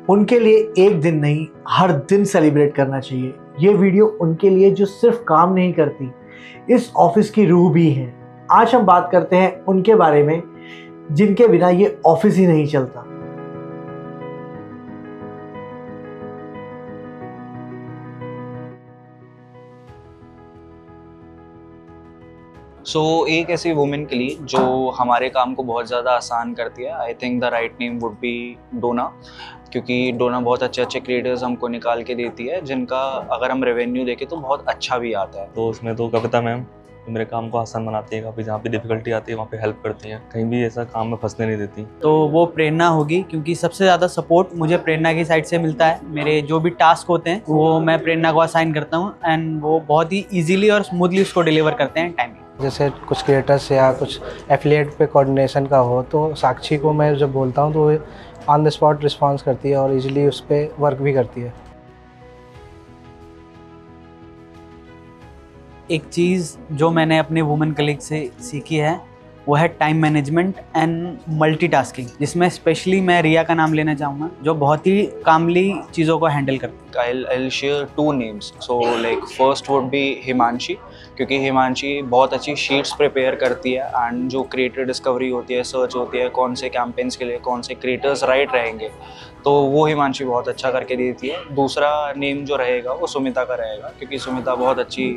उनके लिए एक दिन नहीं, हर दिन सेलिब्रेट करना चाहिए। ये वीडियो उनके लिए जो सिर्फ काम नहीं करती, इस ऑफिस की रूह भी है। आज हम बात करते हैं उनके बारे में जिनके बिना ये ऑफिस ही नहीं चलता। एक ऐसी वुमेन के लिए जो हमारे काम को बहुत ज़्यादा आसान करती है, I think the right name would be Dona, क्योंकि डोना बहुत अच्छे अच्छे क्रिएटर्स हमको निकाल के देती है जिनका अगर हम रेवेन्यू देखें तो बहुत अच्छा भी आता है। तो उसमें तो कविता मैम मेरे काम को आसान बनाती है, काफ़ी जहाँ पे डिफ़िकल्टी आती है वहाँ पे हेल्प करती हैं, कहीं भी ऐसा काम में फंसने नहीं देती। तो वो प्रेरणा होगी, क्योंकि सबसे ज़्यादा सपोर्ट मुझे प्रेरणा की साइड से मिलता है। मेरे जो भी टास्क होते हैं वो मैं प्रेरणा को असाइन करता हूँ एंड वो बहुत ही ईजिली और स्मूथली उसको डिलीवर करते हैं टाइम। जैसे कुछ क्रिएटर्स या कुछ एफिलिएट पे कोऑर्डिनेशन का हो तो साक्षी को मैं जब बोलता हूँ तो वो ऑन द स्पॉट रिस्पॉन्स करती है और इजीली उस पर वर्क भी करती है। एक चीज़ जो मैंने अपने वुमेन कलीग से सीखी है वो है टाइम मैनेजमेंट एंड मल्टीटास्किंग, जिसमें स्पेशली मैं रिया का नाम लेना चाहूँगा जो बहुत ही कामली चीज़ों को हैंडल करती है। I'll share two names. So like first would be Himanshi, क्योंकि हिमांशी बहुत अच्छी शीट्स प्रिपेयर करती है एंड जो क्रिएटर डिस्कवरी होती है, सर्च होती है कौन से कैंपेन्स के लिए कौन से क्रिएटर्स राइट रहेंगे, तो वो हिमांशी बहुत अच्छा करके देती है। दूसरा नेम जो रहेगा वो सुमिता का रहेगा, क्योंकि सुमिता बहुत अच्छी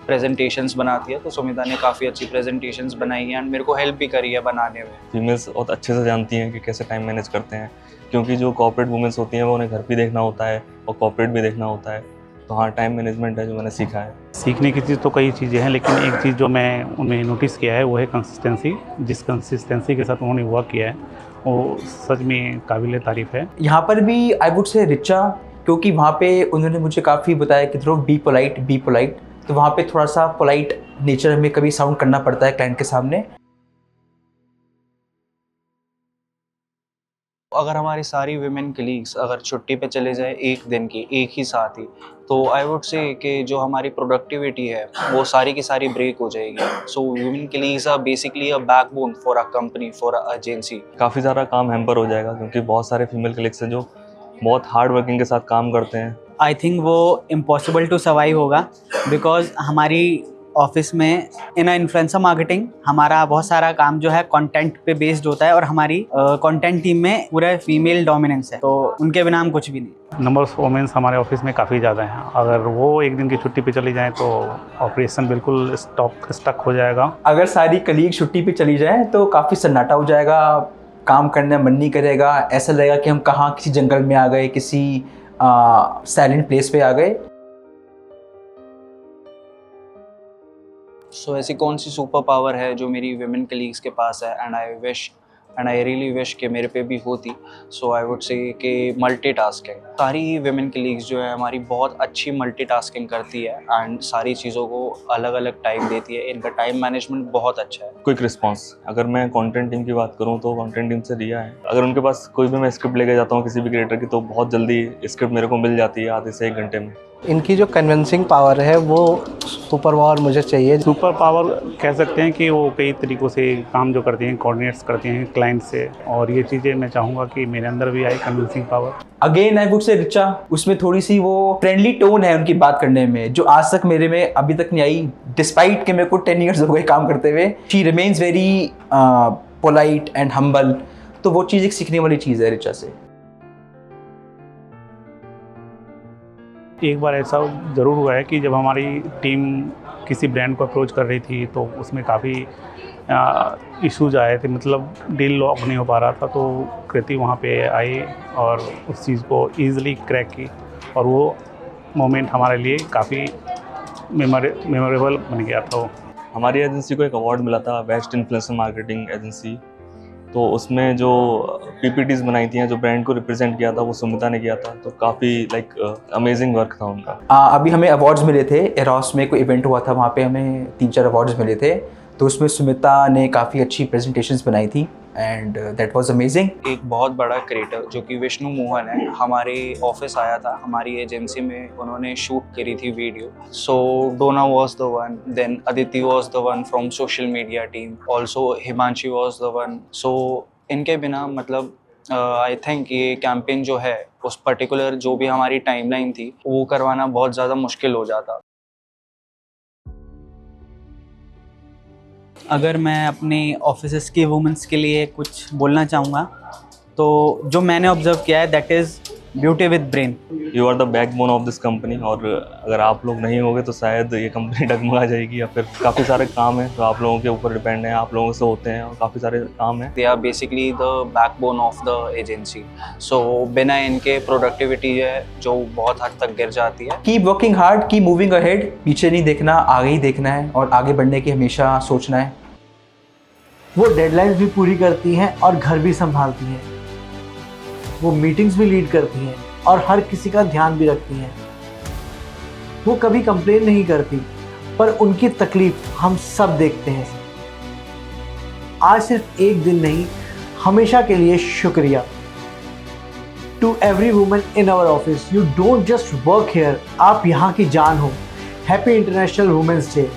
प्रेजेंटेशंस बनाती है, तो सुमिता ने काफ़ी अच्छी प्रेजेंटेशंस बनाई है एंड मेरे को हेल्प भी करी है बनाने में। फीमेल्स बहुत अच्छे से जानती हैं कि कैसे टाइम मैनेज करते हैं, क्योंकि जो कॉर्पोरेट वुमेन्स होती हैं वो उन्हें घर भी देखना होता है और कॉर्पोरेट भी देखना होता है। तो हाँ, टाइम मैनेजमेंट है जो मैंने सीखा है। सीखने की चीज़ तो कई चीज़ें हैं, लेकिन एक चीज़ जो मैं उनमें नोटिस किया है वो है कंसिस्टेंसी। जिस कंसिस्टेंसी के साथ उन्होंने वर्क किया है वो सच में काबिल तारीफ़ है। यहाँ पर भी आई वुड से रिचा, क्योंकि वहाँ पे उन्होंने मुझे काफ़ी बताया कि थोड़ा बी पोलाइट, तो वहाँ पे थोड़ा सा पोलाइट नेचर में कभी साउंड करना पड़ता है क्लाइंट के सामने। अगर हमारी सारी वुमेन कलीग्स अगर छुट्टी पे चले जाए एक दिन की एक ही साथ ही, तो आई वुड से कि जो हमारी प्रोडक्टिविटी है वो सारी की सारी ब्रेक हो जाएगी। So women colleagues are basically a backbone for a company, for a agency. काफ़ी सारा काम हैम्पर हो जाएगा, क्योंकि बहुत सारे फीमेल कलीग्स हैं जो बहुत हार्ड वर्किंग के साथ काम करते हैं। आई थिंक वो इम्पॉसिबल टू सर्वाइव होगा, बिकॉज हमारी ऑफिस में इन इन्फ्लुएंसर मार्केटिंग हमारा बहुत सारा काम जो है कंटेंट पे बेस्ड होता है और हमारी कंटेंट टीम में पूरा फीमेल डोमिनेंस है, तो उनके बिना हम कुछ भी नहीं। नंबर ऑफ वुमेन्स हमारे ऑफिस में काफ़ी ज़्यादा हैं। अगर वो एक दिन की छुट्टी पे चली जाएँ तो ऑपरेशन बिल्कुल स्टक हो जाएगा। अगर सारी कलीग छुट्टी पे चली जाए तो काफ़ी सन्नाटा हो जाएगा, काम करने मन नहीं करेगा, ऐसा लगेगा कि हम कहाँ किसी जंगल में आ गए, किसी साइलेंट प्लेस पे आ गए। सो ऐसी कौन सी सुपर पावर है जो मेरी वुमेन कलीग्स के पास है एंड आई रियली विश कि मेरे पे भी होती। सो आई वुड से कि मल्टीटास्किंग। सारी वुमेन कलीग्स जो है हमारी बहुत अच्छी मल्टीटास्किंग करती है एंड सारी चीज़ों को अलग अलग टाइम देती है। इनका टाइम मैनेजमेंट बहुत अच्छा है। क्विक रिस्पांस, अगर मैं कंटेंट टीम की बात करूं तो कंटेंट टीम से रिया है। अगर उनके पास कोई भी मैं स्क्रिप्ट लेके जाता हूं किसी भी क्रिएटर की, तो बहुत जल्दी स्क्रिप्ट मेरे को मिल जाती है, आधे से 1 घंटे में। इनकी जो कन्विंसिंग पावर है वो सुपर पावर मुझे चाहिए। सुपर पावर कह सकते हैं कि वो कई तरीक़ों से काम जो करती हैं, कोऑर्डिनेट्स करती हैं क्लाइंट से, और ये चीज़ें मैं चाहूँगा कि मेरे अंदर भी आए convincing power. Again I would say Richa, उसमें थोड़ी सी वो फ्रेंडली टोन है उनकी बात करने में जो आज तक मेरे में अभी तक नहीं आई, डिस्पाइट कि मेरे को 10 ईयर्स हो गए काम करते हुए। She remains very polite and humble, तो वो चीज़ एक सीखने वाली चीज़ है रिचा से। एक बार ऐसा ज़रूर हुआ है कि जब हमारी टीम किसी ब्रांड को अप्रोच कर रही थी तो उसमें काफ़ी इश्यूज आए थे, मतलब डील लॉक नहीं हो पा रहा था, तो कृति वहाँ पे आई और उस चीज़ को ईज़िली क्रैक की, और वो मोमेंट हमारे लिए काफ़ी मेमोरेबल बन गया था। वो हमारी एजेंसी को एक अवार्ड मिला था, बेस्ट इन्फ्लुएंसर मार्केटिंग एजेंसी। तो उसमें जो पीपीटीज बनाई थी, जो ब्रांड को रिप्रेजेंट किया था, वो सुमिता ने किया था। तो काफ़ी अमेजिंग वर्क था उनका। अभी हमें अवार्ड्स मिले थे, एरॉस में कोई इवेंट हुआ था, वहाँ पे हमें 3-4 अवार्ड्स मिले थे, तो उसमें सुमिता ने काफ़ी अच्छी प्रेजेंटेशंस बनाई थी एंड दैट वाज अमेजिंग। एक बहुत बड़ा क्रिएटर जो कि विष्णु मोहन है, हमारे ऑफिस आया था, हमारी एजेंसी में उन्होंने शूट करी थी video. So Dona was the one, then Aditi was the one from social media team, also Himanshi was the one. So इनके बिना मतलब आई थिंक ये कैंपेन जो है उस पर्टिकुलर जो भी हमारी टाइमलाइन थी वो करवाना बहुत ज़्यादा मुश्किल हो जाता। अगर मैं अपने ऑफिस की वुमेंस के लिए कुछ बोलना चाहूँगा तो जो मैंने ऑब्जर्व किया है that is beauty with brain. You are the backbone of this company, और अगर आप लोग नहीं होगे तो शायद ये कंपनी डगमगा जाएगी, या फिर काफ़ी सारे काम हैं जो आप लोगों के ऊपर डिपेंड हैं, आप लोगों से होते हैं, और काफ़ी सारे काम हैं। They are basically the backbone of the agency. So बिना इनके प्रोडक्टिविटी है जो बहुत हद तक गिर जाती है। Keep working hard, keep moving ahead, पीछे नहीं देखना, आगे ही देखना है और आगे बढ़ने की हमेशा सोचना है। वो डेडलाइंस भी पूरी करती हैं और घर भी संभालती हैं। वो मीटिंग्स भी लीड करती हैं और हर किसी का ध्यान भी रखती हैं। वो कभी कंप्लेन नहीं करती, पर उनकी तकलीफ हम सब देखते हैं। आज सिर्फ एक दिन नहीं, हमेशा के लिए शुक्रिया। To every woman in our office, you don't just work here, आप यहाँ की जान हो। Happy international women's day.